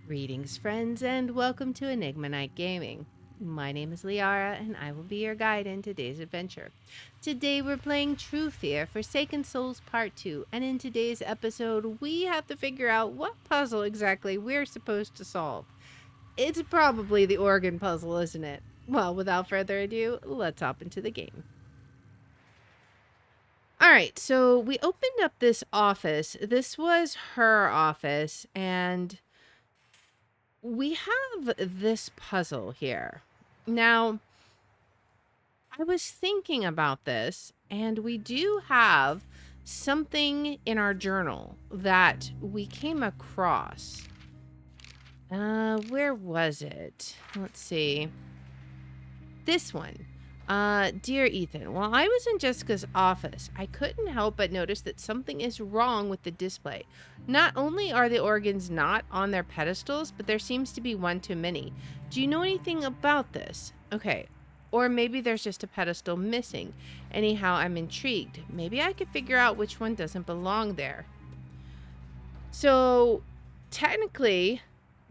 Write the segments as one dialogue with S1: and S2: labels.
S1: Greetings, friends, and welcome to Enigma Night Gaming. My name is Liara, and I will be your guide in today's adventure. Today, we're playing True Fear Forsaken Souls Part 2, and in today's episode, we have to figure out what puzzle exactly we're supposed to solve. It's probably the organ puzzle, isn't it? Well, without further ado, let's hop into the game. All right, so we opened up this office. This was her office, and we have this puzzle here. Now, I was thinking about this, and we do have something in our journal that we came across. Where was it? Let's see. This one. Dear Ethan, while I was in Jessica's office, I couldn't help but notice that something is wrong with the display. Not only are the organs not on their pedestals, but there seems to be one too many. Do you know anything about this? Okay. Or maybe there's just a pedestal missing. Anyhow, I'm intrigued. Maybe I could figure out which one doesn't belong there. So, technically,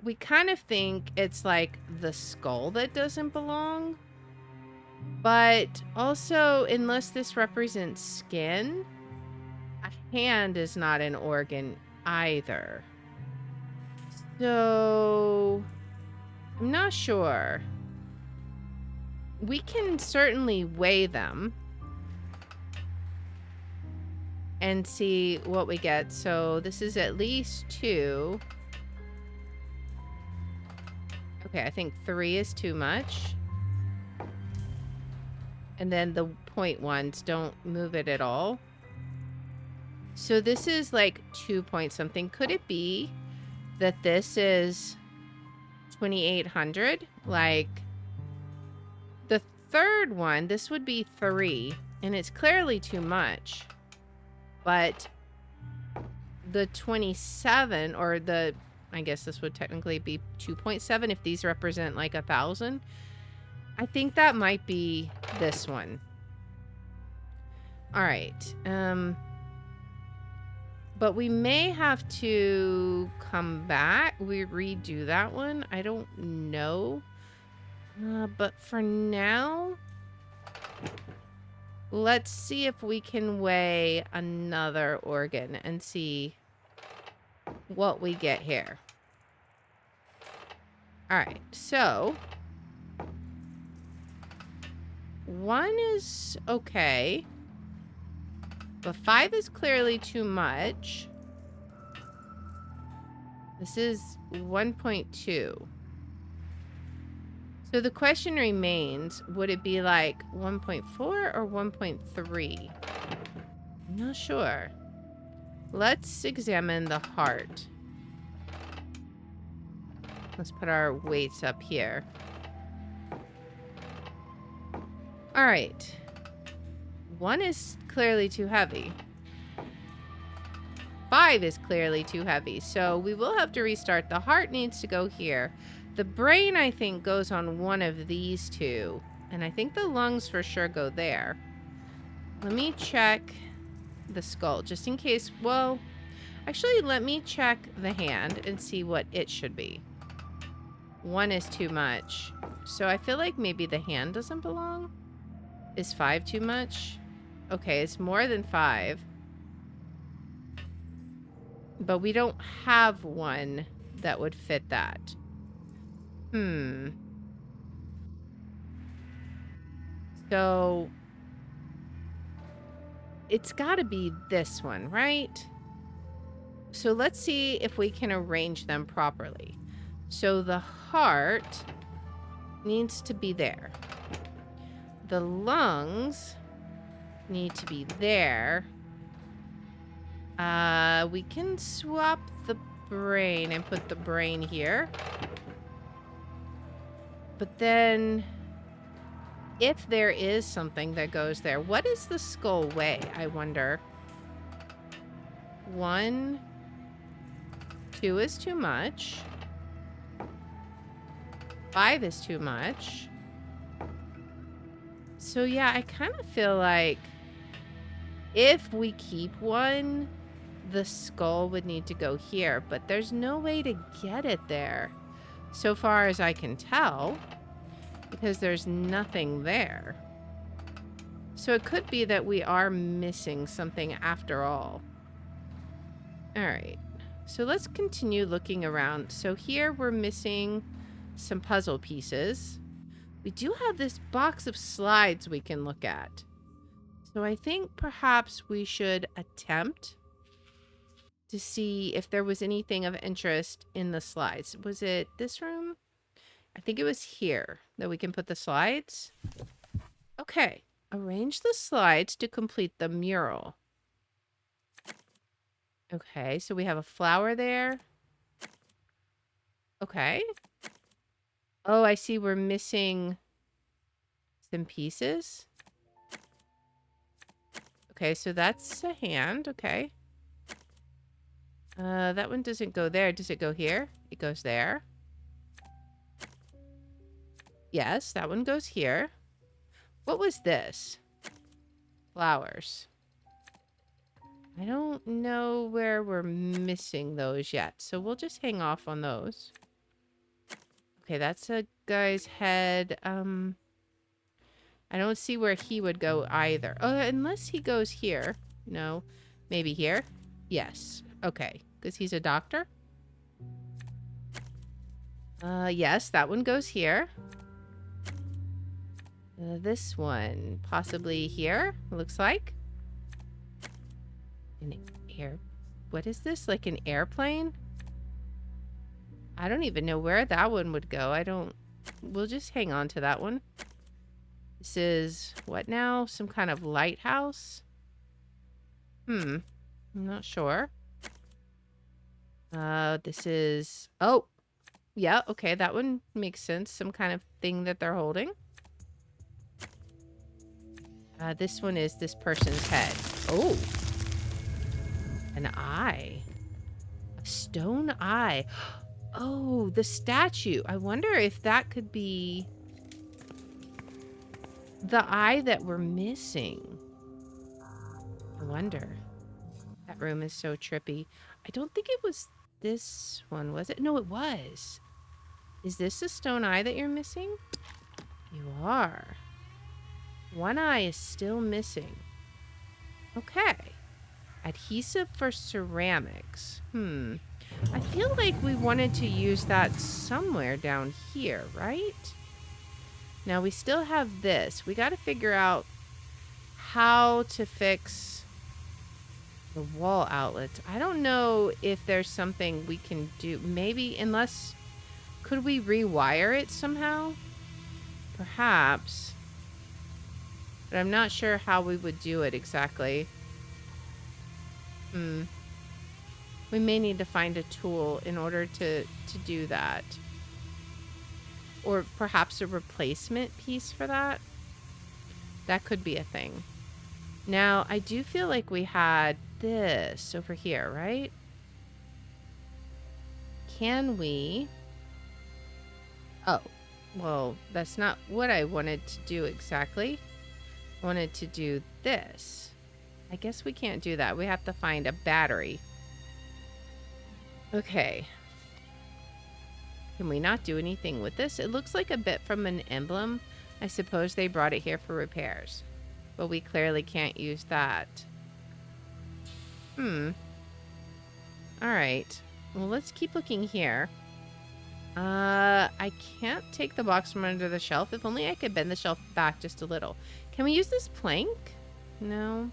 S1: we kind of think it's like the skull that doesn't belong. But also, unless this represents skin, a hand is not an organ either. So, I'm not sure. We can certainly weigh them and see what we get. So, this is at least 2. Okay, I think 3 is too much. And then the point ones don't move it at all. So this is like 2 point something. Could it be that this is 2,800? Like the third one, this would be 3. And it's clearly too much. But the 27, or the, I guess this would technically be 2.7 if these represent like 1,000. I think that might be this one. All right. But we may have to come back. We redo that one. I don't know. But for now, let's see if we can weigh another organ and see what we get here. All right. So 1 is okay, but 5 is clearly too much. This is 1.2. So the question remains, would it be like 1.4 or 1.3? I'm not sure. Let's examine the heart. Let's put our weights up here. All right. 1 is clearly too heavy. 5 is clearly too heavy. So we will have to restart. The heart needs to go here. The brain, I think, goes on one of these 2. And I think the lungs for sure go there. Let me check the skull just in case. Well, actually, let me check the hand and see what it should be. 1 is too much. So I feel like maybe the hand doesn't belong. Is 5 too much? Okay, it's more than 5. But we don't have one that would fit that. So it's got to be this one, right? So let's see if we can arrange them properly. So the heart needs to be there. The lungs need to be there. We can swap the brain and put the brain here. But then, if there is something that goes there, what does the skull weigh, I wonder? 1, 2 is too much. 5 is too much. So yeah, I kind of feel like if we keep 1, the skull would need to go here, but there's no way to get it there, so far as I can tell, because there's nothing there. So it could be that we are missing something after all. All right, so let's continue looking around. So here we're missing some puzzle pieces. We do have this box of slides we can look at. So I think perhaps we should attempt to see if there was anything of interest in the slides. Was it this room? I think it was here that we can put the slides. Okay. Arrange the slides to complete the mural. Okay, so we have a flower there. Okay. Oh, I see we're missing some pieces. Okay, so that's a hand. Okay. That one doesn't go there. Does it go here? It goes there. Yes, that one goes here. What was this? Flowers. I don't know where we're missing those yet, so we'll just hang off on those. Okay, that's a guy's head. I don't see where he would go either. Oh, unless he goes here. No. Maybe here? Yes. Okay, because he's a doctor. Yes, that one goes here. This one, possibly here, looks like. An air... What is this? Like an airplane? I don't even know where that one would go. I don't... We'll just hang on to that one. This is... What now? Some kind of lighthouse? I'm not sure. This is... Oh! Yeah, okay, that one makes sense. Some kind of thing that they're holding. This one is this person's head. Oh. An eye. A stone eye. Oh, the statue. I wonder if that could be the eye that we're missing. I wonder. That room is so trippy. I don't think it was this one, was it? No, it was. Is this the stone eye that you're missing? You are. One eye is still missing. Okay. Adhesive for ceramics. I feel like we wanted to use that somewhere down here, right? Now we still have this. We got to figure out how to fix the wall outlets. I don't know if there's something we can do. Maybe, unless... Could we rewire it somehow? Perhaps. But I'm not sure how we would do it exactly. We may need to find a tool in order to do that. Or perhaps a replacement piece for that. That could be a thing. Now, I do feel like we had this over here, right? Can we... Oh, well, that's not what I wanted to do exactly. I wanted to do this. I guess we can't do that. We have to find a battery. Okay. Can we not do anything with this? It looks like a bit from an emblem. I suppose they brought it here for repairs. But we clearly can't use that. Alright. Well, let's keep looking here. I can't take the box from under the shelf. If only I could bend the shelf back just a little. Can we use this plank? No.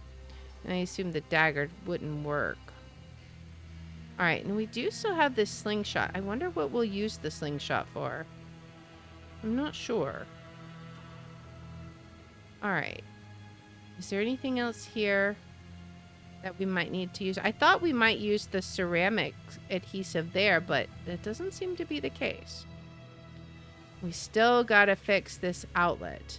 S1: And I assume the dagger wouldn't work. Alright, and we do still have this slingshot. I wonder what we'll use the slingshot for. I'm not sure. Alright. Is there anything else here that we might need to use? I thought we might use the ceramic adhesive there, but that doesn't seem to be the case. We still gotta fix this outlet.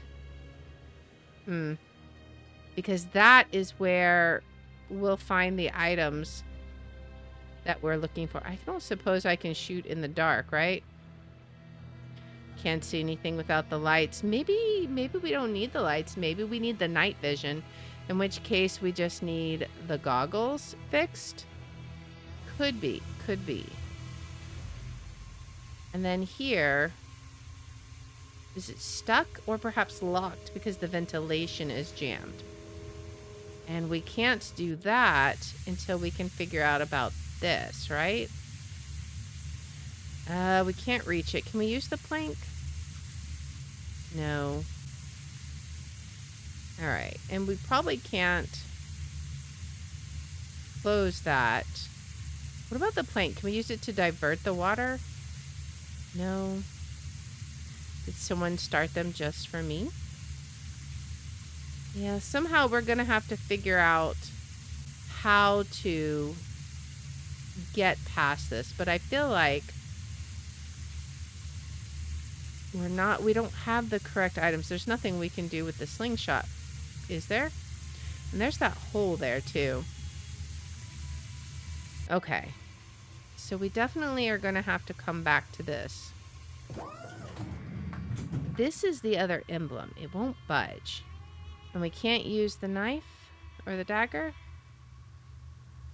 S1: Because that is where we'll find the items that we're looking for. I don't suppose I can shoot in the dark, right? Can't see anything without the lights. Maybe we don't need the lights. Maybe we need the night vision. In which case, we just need the goggles fixed. Could be. Could be. And then here, is it stuck or perhaps locked because the ventilation is jammed? And we can't do that until we can figure out about this, right? We can't reach it. Can we use the plank? No. All right. And we probably can't close that. What about the plank? Can we use it to divert the water? No. Did someone start them just for me? Yeah, somehow we're going to have to figure out how to get past this. But I feel like we don't have the correct items. There's nothing we can do with the slingshot, is there? And there's that hole there too. Okay. So we definitely are going to have to come back to this. This is the other emblem. It won't budge. And we can't use the knife or the dagger.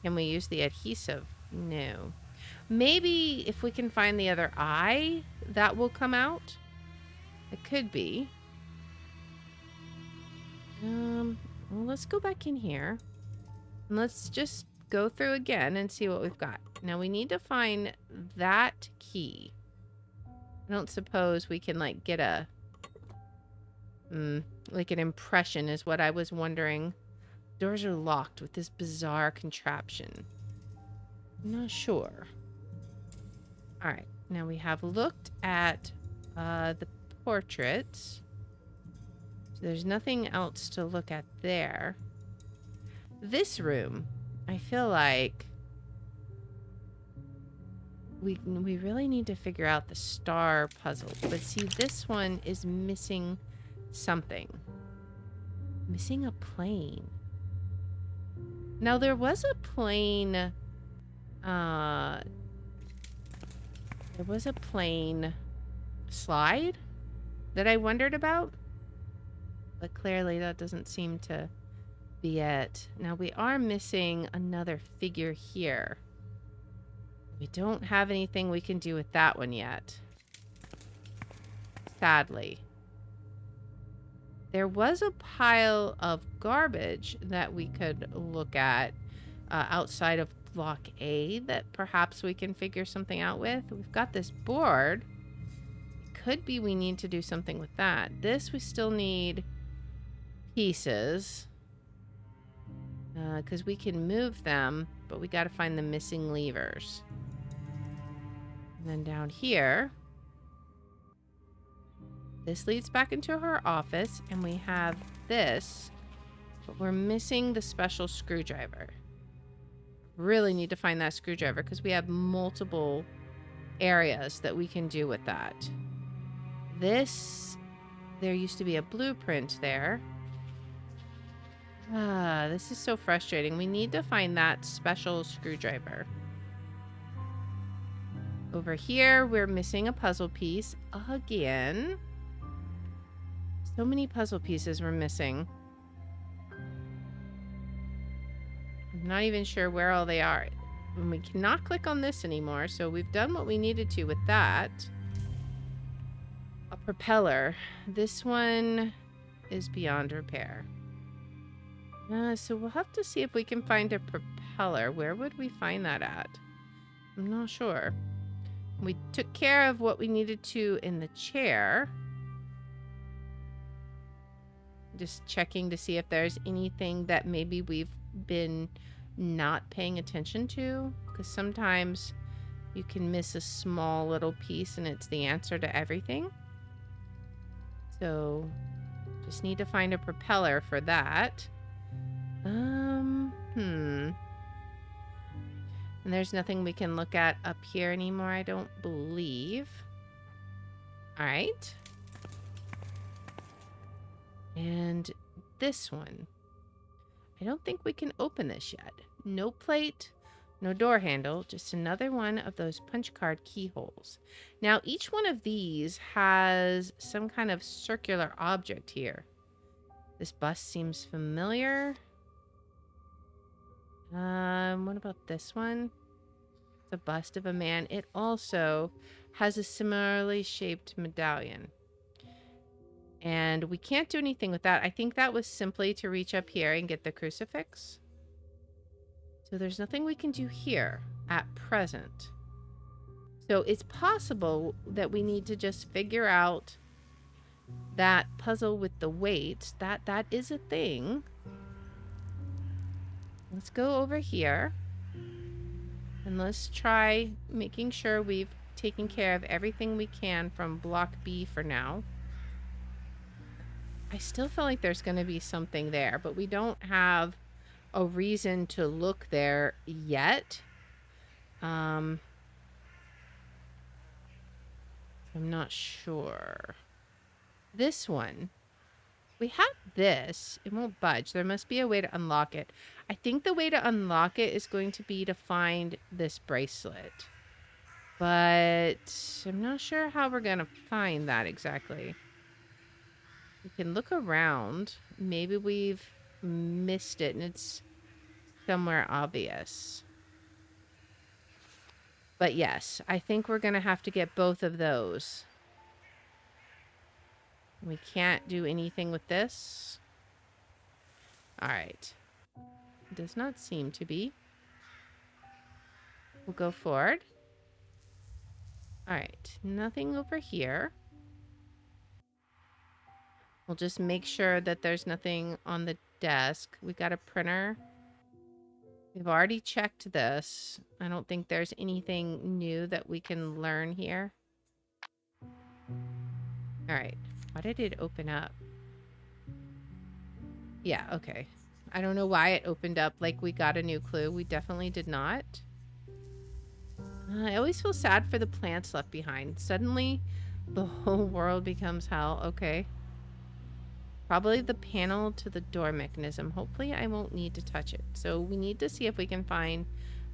S1: Can we use the adhesive? No. Maybe if we can find the other eye, that will come out. It could be. Well, let's go back in here. And let's just go through again and see what we've got. Now we need to find that key. I don't suppose we can like get a like an impression is what I was wondering. Doors are locked with this bizarre contraption. I'm not sure. All right, now we have looked at the portraits. So there's nothing else to look at there. This room, I feel like we really need to figure out the star puzzle. But see, this one is missing something. Missing a plane. Now, there was a plane... there was a plane slide that I wondered about. But clearly that doesn't seem to be it. Now, we are missing another figure here. We don't have anything we can do with that one yet. Sadly. There was a pile of garbage that we could look at outside of block A that perhaps we can figure something out with. We've got this board. It could be we need to do something with that. This we still need pieces. Because we can move them, but we got to find the missing levers. And then down here, this leads back into her office, and we have this, but we're missing the special screwdriver. Really need to find that screwdriver because we have multiple areas that we can do with that. This, there used to be a blueprint there. This is so frustrating. We need to find that special screwdriver. Over here, we're missing a puzzle piece again. So many puzzle pieces we're missing. I'm not even sure where all they are. And we cannot click on this anymore, so we've done what we needed to with that. A propeller. This one is beyond repair. So we'll have to see if we can find a propeller. Where would we find that at? I'm not sure. We took care of what we needed to in the chair. Just checking to see if there's anything that maybe we've been not paying attention to. Because sometimes you can miss a small little piece and it's the answer to everything. So just need to find a propeller for that. And there's nothing we can look at up here anymore, I don't believe. All right. And this one. I don't think we can open this yet. No plate, no door handle, just another one of those punch card keyholes. Now, each one of these has some kind of circular object here. This bus seems familiar. What about this one? It's a bust of a man. It also has a similarly shaped medallion. And we can't do anything with that. I think that was simply to reach up here and get the crucifix. So there's nothing we can do here at present. So it's possible that we need to just figure out that puzzle with the weight. That is a thing. Let's go over here. And let's try making sure we've taken care of everything we can from block B for now. I still feel like there's going to be something there, but we don't have a reason to look there yet. I'm not sure. This one. We have this. It won't budge. There must be a way to unlock it. I think the way to unlock it is going to be to find this bracelet. But I'm not sure how we're going to find that exactly. We can look around. Maybe we've missed it and it's somewhere obvious. But yes, I think we're going to have to get both of those. We can't do anything with this. All right. Does not seem to be. We'll go forward. All right. Nothing over here. We'll just make sure that there's nothing on the desk. We got a printer. We've already checked this. I don't think there's anything new that we can learn here. All right. Why did it open up? Yeah, okay. I don't know why it opened up like we got a new clue. We definitely did not. I always feel sad for the plants left behind. Suddenly, the whole world becomes hell. Okay. Probably the panel to the door mechanism. Hopefully, I won't need to touch it. So we need to see if we can find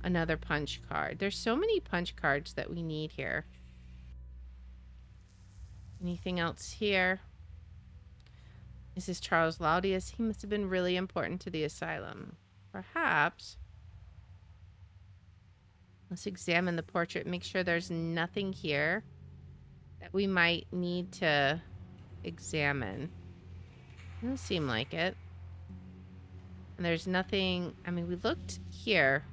S1: another punch card. There's so many punch cards that we need here. Anything else here? Is this Charles Laudius? He must have been really important to the asylum. Perhaps. Let's examine the portrait. Make sure there's nothing here that we might need to examine. Doesn't seem like it. And there's nothing... I mean, we looked here.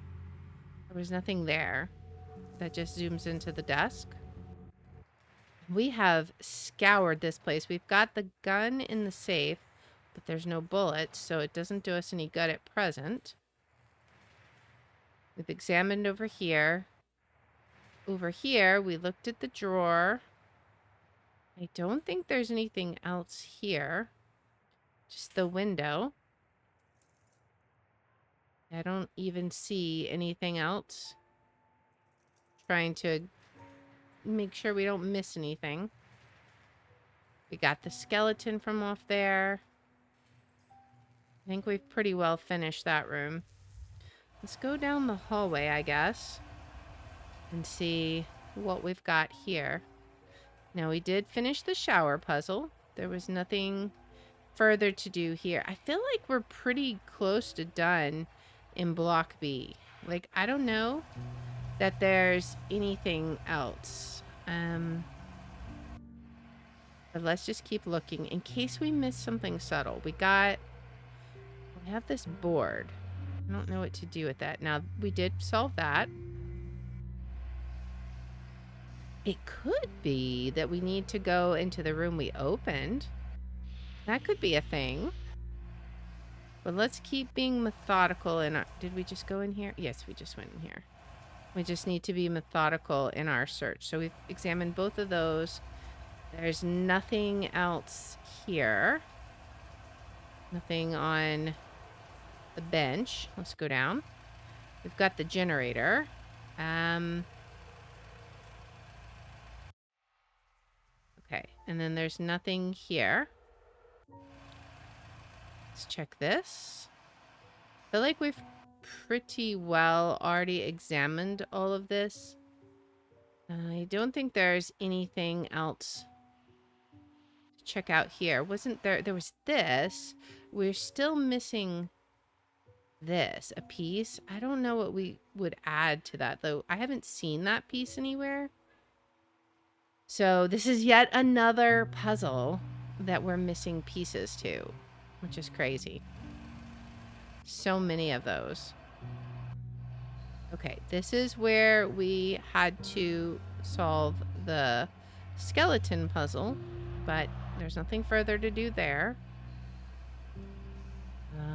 S1: There was nothing there. That just zooms into the desk. We have scoured this place. We've got the gun in the safe, but there's no bullets, so it doesn't do us any good at present. We've examined over here. Over here, we looked at the drawer. I don't think there's anything else here. Just the window. I don't even see anything else. Trying to make sure we don't miss anything. We got the skeleton from off there. I think we've pretty well finished that room. Let's go down the hallway, I guess, and see what we've got here. Now, we did finish the shower puzzle. There was nothing further to do here. I feel like we're pretty close to done in Block B. Like, I don't know that there's anything else. But let's just keep looking in case we miss something subtle. We have this board. I don't know what to do with that. Now, we did solve that. It could be that we need to go into the room we opened. That could be a thing. But let's keep being methodical in our... Did we just go in here? Yes, we just went in here. We just need to be methodical in our search. So we've examined both of those. There's nothing else here. Nothing on the bench. Let's go down. We've got the generator. Okay, and then there's nothing here. Let's check this. I feel like we've pretty well already examined all of this. I don't think there's anything else to check out here. Wasn't there? There was this. We're still missing this, a piece. I don't know what we would add to that, though. I haven't seen that piece anywhere. So this is yet another puzzle that we're missing pieces to, which is crazy. So many of those. Okay, this is where we had to solve the skeleton puzzle, but there's nothing further to do there.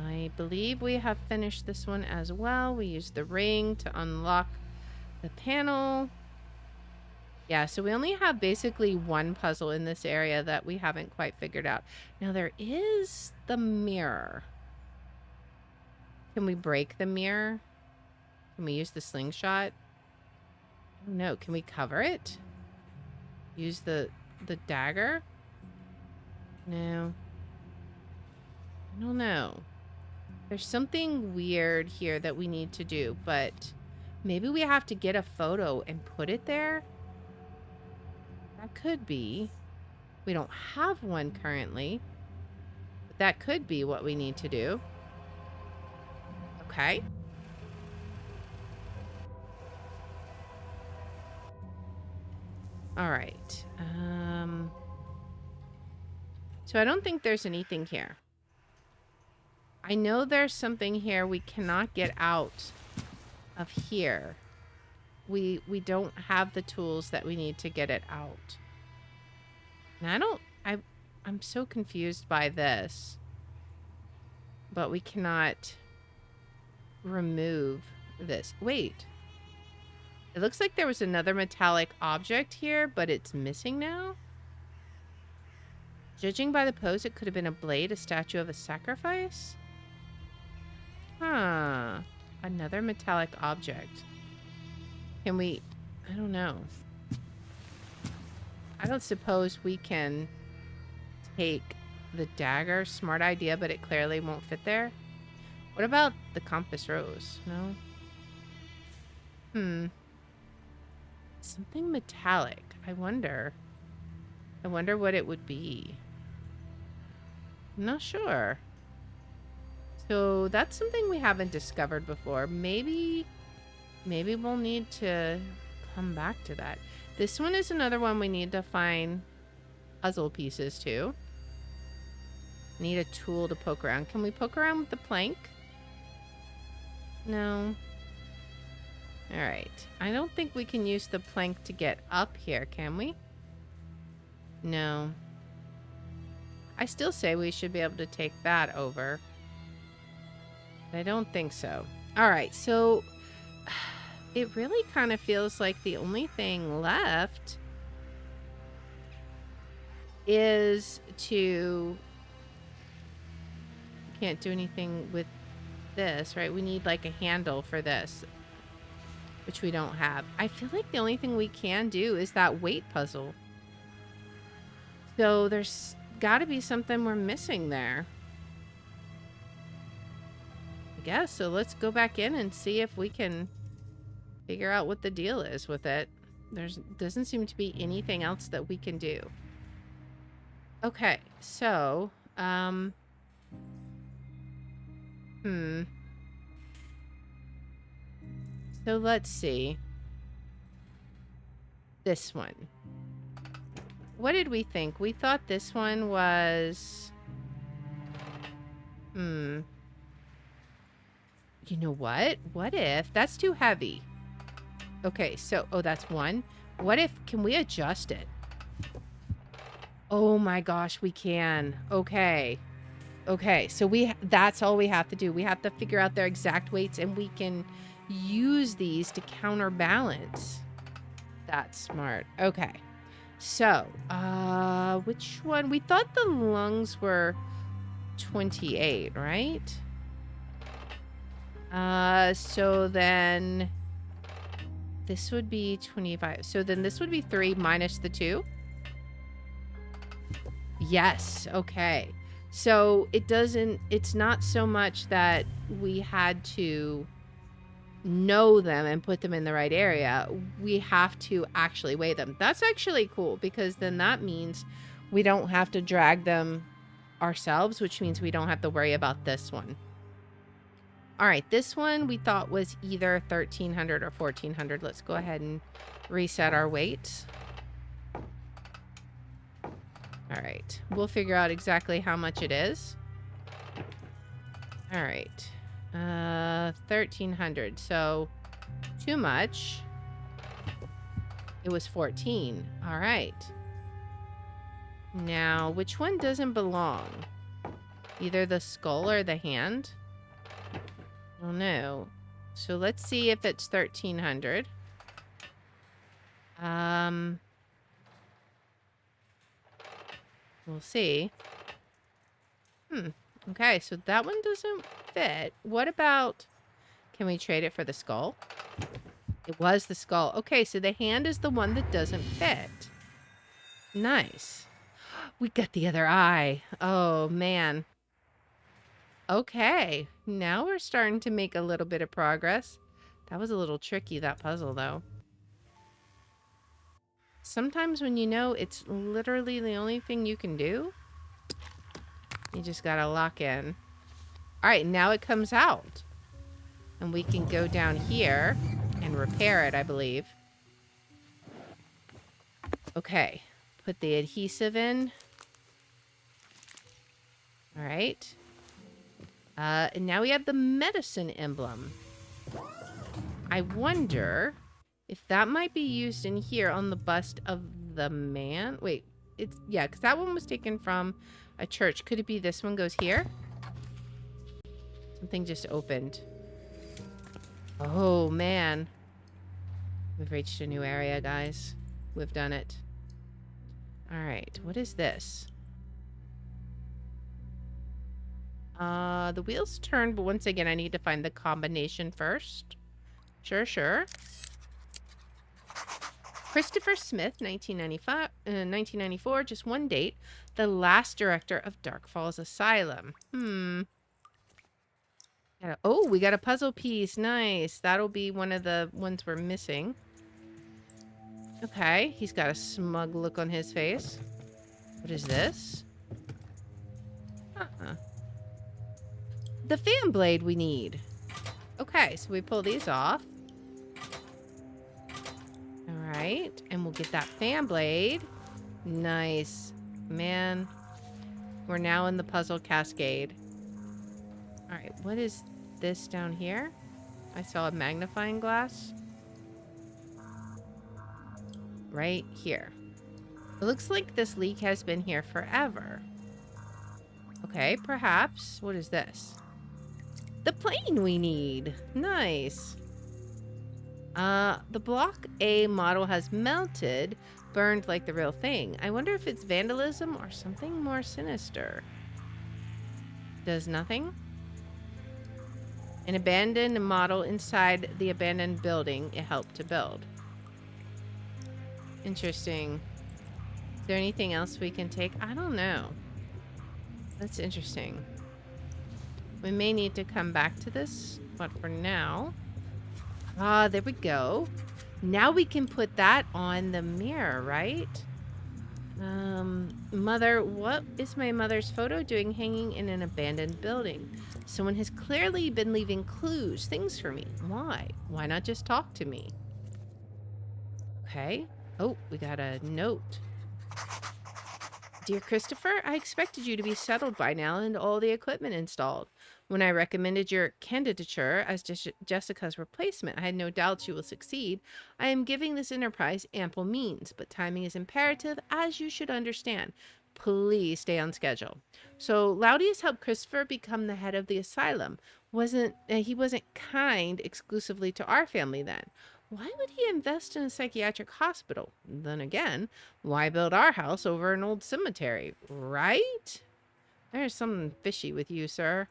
S1: I believe we have finished this one as well. We used the ring to unlock the panel. Yeah, so we only have basically one puzzle in this area that we haven't quite figured out. Now there is the mirror. Can we break the mirror? Can we use the slingshot? No, can we cover it? Use the dagger? No. I don't know. There's something weird here that we need to do, but maybe we have to get a photo and put it there? That could be. We don't have one currently, but that could be what we need to do. Okay. All right. So I don't think there's anything here. I know there's something here we cannot get out of here. We don't have the tools that we need to get it out. And I'm so confused by this. But we cannot remove this. Wait. It looks like there was another metallic object here, but it's missing now. Judging by the pose, it could have been a blade, a statue of a sacrifice. Huh. Another metallic object. Can we... I don't know. I don't suppose we can take the dagger. Smart idea, but it clearly won't fit there. What about the compass rose? No? Something metallic. I wonder what it would be. I'm not sure. So that's something we haven't discovered before. Maybe we'll need to come back to that. This one is another one we need to find puzzle pieces to. Need a tool to poke around. Can we poke around with the plank? No. All right. I don't think we can use the plank to get up here, can we? No. I still say we should be able to take that over. But I don't think so. All right. So it really kind of feels like the only thing left is to... Can't do anything with this, right? We need like a handle for this, which we don't have. I feel like the only thing we can do is that weight puzzle. So there's got to be something we're missing there. I guess. So let's go back in and see if we can figure out what the deal is with it. Doesn't seem to be anything else that we can do. Okay. So, So let's see. This one. What did we think? We thought this one was... You know what? What if... That's too heavy. Okay, so... Oh, that's one. What if... Can we adjust it? Oh my gosh, we can. Okay. Okay, so that's all we have to do. We have to figure out their exact weights, and we can use these to counterbalance. That's smart. Okay. So, which one? We thought the lungs were 28, right? So then this would be 25. So then this would be 3 minus the 2. Yes. Okay. So it's not so much that we had to know them and put them in the right area. We have to actually weigh them. That's actually cool, because then that means we don't have to drag them ourselves, which means we don't have to worry about this one. All right, this one we thought was either 1,300 or 1,400. Let's go ahead and reset our weights. All right, we'll figure out exactly how much it is. All right, 1,300. So too much. It was 14. All right. Now, which one doesn't belong? Either the skull or the hand? I don't know. So let's see if it's 1,300. We'll see. Okay, so that one doesn't fit. What about... Can we trade it for the skull? It was the skull. Okay, so the hand is the one that doesn't fit. Nice. We got the other eye. Oh, man. Okay, now we're starting to make a little bit of progress. That was a little tricky, that puzzle, though. Sometimes when you know it's literally the only thing you can do, you just gotta lock in. All right, now it comes out. And we can go down here and repair it, I believe. Okay, put the adhesive in. All right. And now we have the medicine emblem. I wonder if that might be used in here on the bust of the man. Wait, yeah, because that one was taken from a church. Could it be this one goes here? Something just opened. Oh, man. We've reached a new area, guys. We've done it. All right, what is this? The wheels turn, but once again, I need to find the combination first. Sure. Christopher Smith, 1994, just one date. The last director of Dark Falls Asylum. Oh, we got a puzzle piece. Nice. That'll be one of the ones we're missing. Okay, he's got a smug look on his face. What is this? The fan blade we need. Okay, so we pull these off. All right, and we'll get that fan blade. Nice. Man, we're now in the puzzle cascade. All right, what is this down here? I saw a magnifying glass. Right here. It looks like this leak has been here forever. Okay, perhaps. What is this? The plane we need. Nice. The Block A model has melted, burned like the real thing. I wonder if it's vandalism or something more sinister. Does nothing? An abandoned model inside the abandoned building it helped to build. Interesting. Is there anything else we can take? I don't know. That's interesting. We may need to come back to this, but for now... there we go. Now we can put that on the mirror, right? Mother, what is my mother's photo doing hanging in an abandoned building? Someone has clearly been leaving clues, things for me. Why? Why not just talk to me? Okay. Oh, we got a note. Dear Christopher, I expected you to be settled by now and all the equipment installed. When I recommended your candidature as Jessica's replacement, I had no doubts you will succeed. I am giving this enterprise ample means, but timing is imperative, as you should understand. Please stay on schedule. So Laudius helped Christopher become the head of the asylum. He wasn't kind exclusively to our family then. Why would he invest in a psychiatric hospital? Then again, why build our house over an old cemetery, right? There's something fishy with you, sir.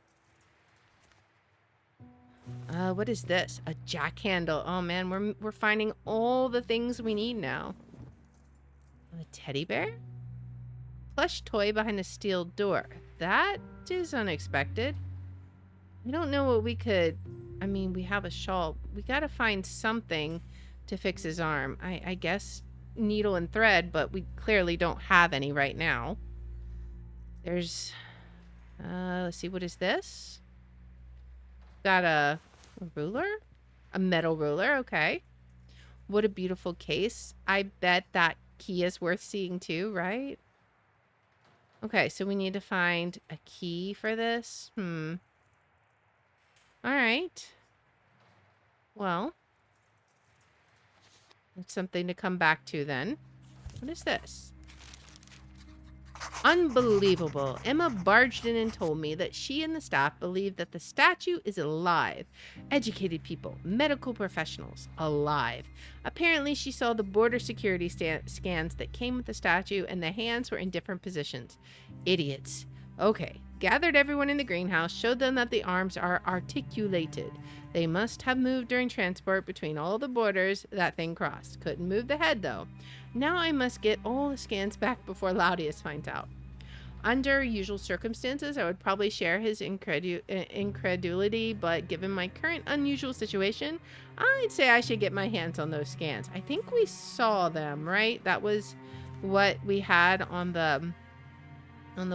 S1: What is this? A jack handle. Oh man, we're finding all the things we need now. A teddy bear? Plush toy behind a steel door. That is unexpected. We don't know what we could... I mean, we have a shawl. We gotta find something to fix his arm. I guess needle and thread, but we clearly don't have any right now. There's... let's see, what is this? Got a ruler? A metal ruler, okay. What a beautiful case. I bet that key is worth seeing too, right? Okay, so we need to find a key for this. All right. Well, it's something to come back to then. What is this? Unbelievable. Emma barged in and told me that she and the staff believe that the statue is alive. Educated people, medical professionals, alive. Apparently, she saw the border security scans that came with the statue and the hands were in different positions. Idiots. Okay. Gathered everyone in the greenhouse, showed them that the arms are articulated. They must have moved during transport between all the borders that thing crossed. Couldn't move the head, though. Now I must get all the scans back before Laudius finds out. Under usual circumstances, I would probably share his incredulity, but given my current unusual situation, I'd say I should get my hands on those scans. I think we saw them, right? That was what we had on the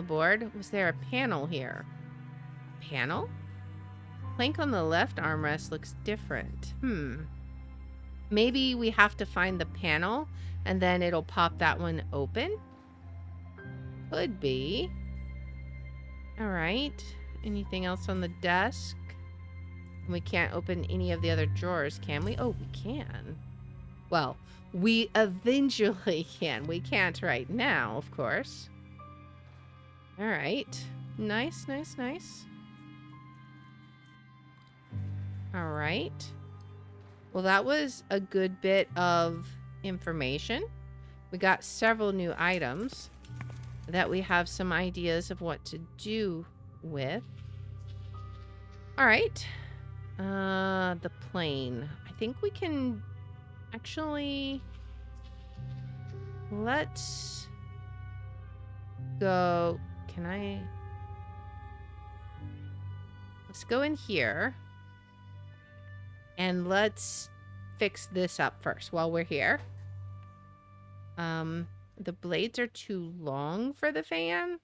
S1: board. Was there a panel here? Panel? Plank on the left armrest looks different. Maybe we have to find the panel and then it'll pop that one open? Could be. All right. Anything else on the desk? We can't open any of the other drawers, can we? Oh, we can. Well, we eventually can. We can't right now, of course. All right. Nice, nice, nice. All right. Well, that was a good bit of information. We got several new items that we have some ideas of what to do with. All right. The plane. I think we can actually... Let's go... Can I... Let's go in here. And let's fix this up first while we're here. The blades are too long for the fan.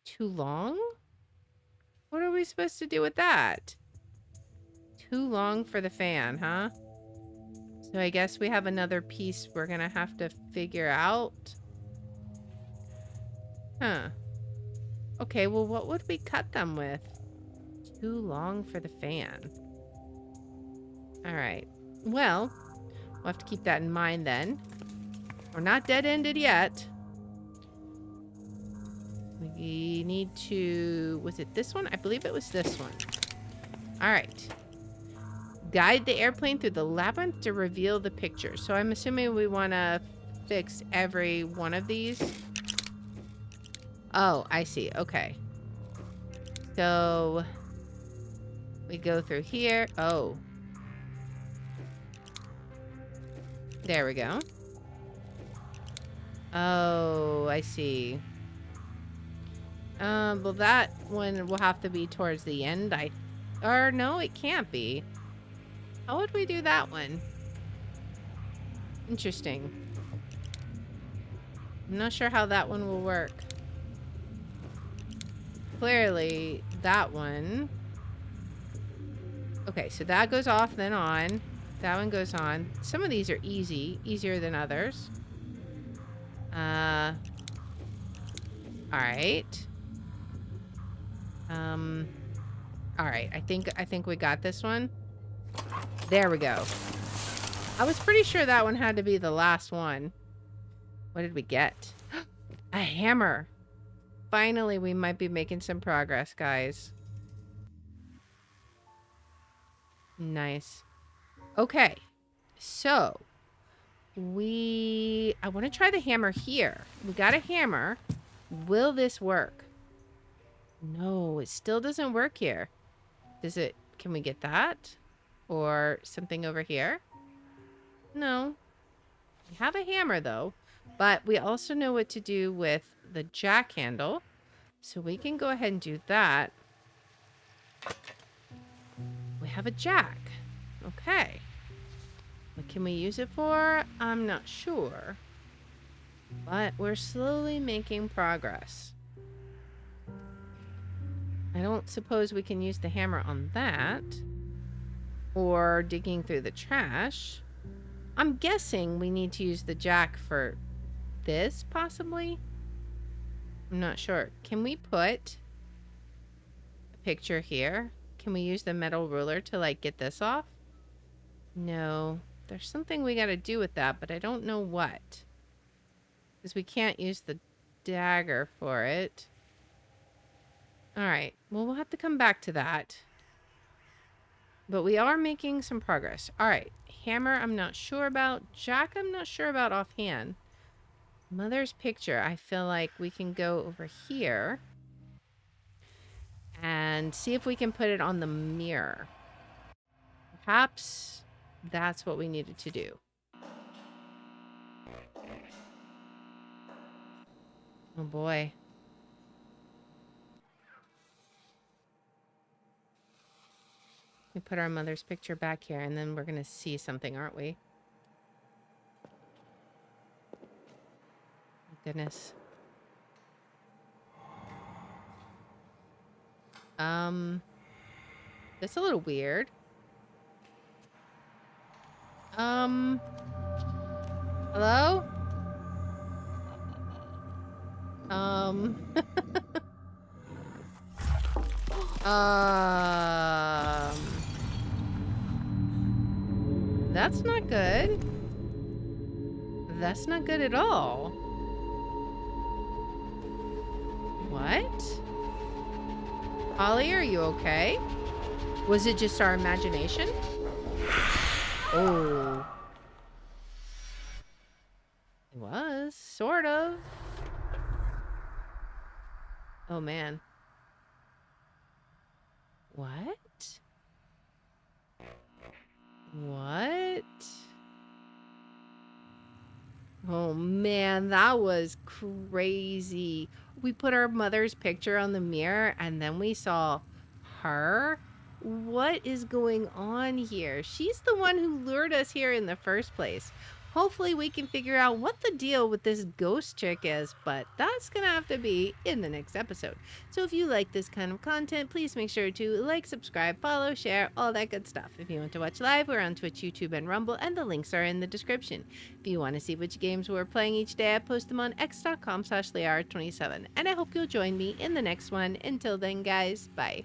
S1: Too long? What are we supposed to do with that? Too long for the fan, huh? So I guess we have another piece we're gonna have to figure out. Huh. Okay, well, what would we cut them with? Too long for the fan. Alright. Well, we'll have to keep that in mind then. We're not dead-ended yet. We need to... Was it this one? I believe it was this one. Alright. Guide the airplane through the labyrinth to reveal the picture. So I'm assuming we want to fix every one of these. Oh, I see. Okay. So... we go through here. Oh. There we go. Oh, I see. Well, that one will have to be towards the end. Or no, it can't be. How would we do that one? Interesting. I'm not sure how that one will work. Clearly, that one... Okay, so that goes off, then on. That one goes on. Some of these are easier than others. Alright. Alright, I think we got this one. There we go. I was pretty sure that one had to be the last one. What did we get? A hammer. Finally, we might be making some progress, guys. Nice. Okay. So, I want to try the hammer here. We got a hammer. Will this work? No, it still doesn't work here. Can we get that? Or something over here? No. We have a hammer though, but we also know what to do with the jack handle. So we can go ahead and do that. We have a jack. Okay. What can we use it for? I'm not sure. But we're slowly making progress. I don't suppose we can use the hammer on that. Or digging through the trash. I'm guessing we need to use the jack for this, possibly? I'm not sure. Can we put a picture here? Can we use the metal ruler to, like, get this off? No. There's something we gotta do with that, but I don't know what. Because we can't use the dagger for it. Alright. Well, we'll have to come back to that. But we are making some progress. Alright. Hammer, I'm not sure about. Jack, I'm not sure about offhand. Mother's picture. I feel like we can go over here and see if we can put it on the mirror. Perhaps that's what we needed to do. Oh boy. We put our mother's picture back here and then we're going to see something, aren't we? Oh, goodness. That's a little weird. Hello? That's not good. That's not good at all. What? Holly, are you okay? Was it just our imagination? Oh. It was, sort of. Oh, man. What? What? Oh, man, that was crazy. We put our mother's picture on the mirror and then we saw her. What is going on here? She's the one who lured us here in the first place. Hopefully we can figure out what the deal with this ghost chick is, but that's gonna have to be in the next episode. So if you like this kind of content, please make sure to like, subscribe, follow, share, all that good stuff. If you want to watch live, we're on Twitch, YouTube, and Rumble, and the links are in the description. If you want to see which games we're playing each day, I post them on x.com/Liara27. And I hope you'll join me in the next one. Until then, guys, bye.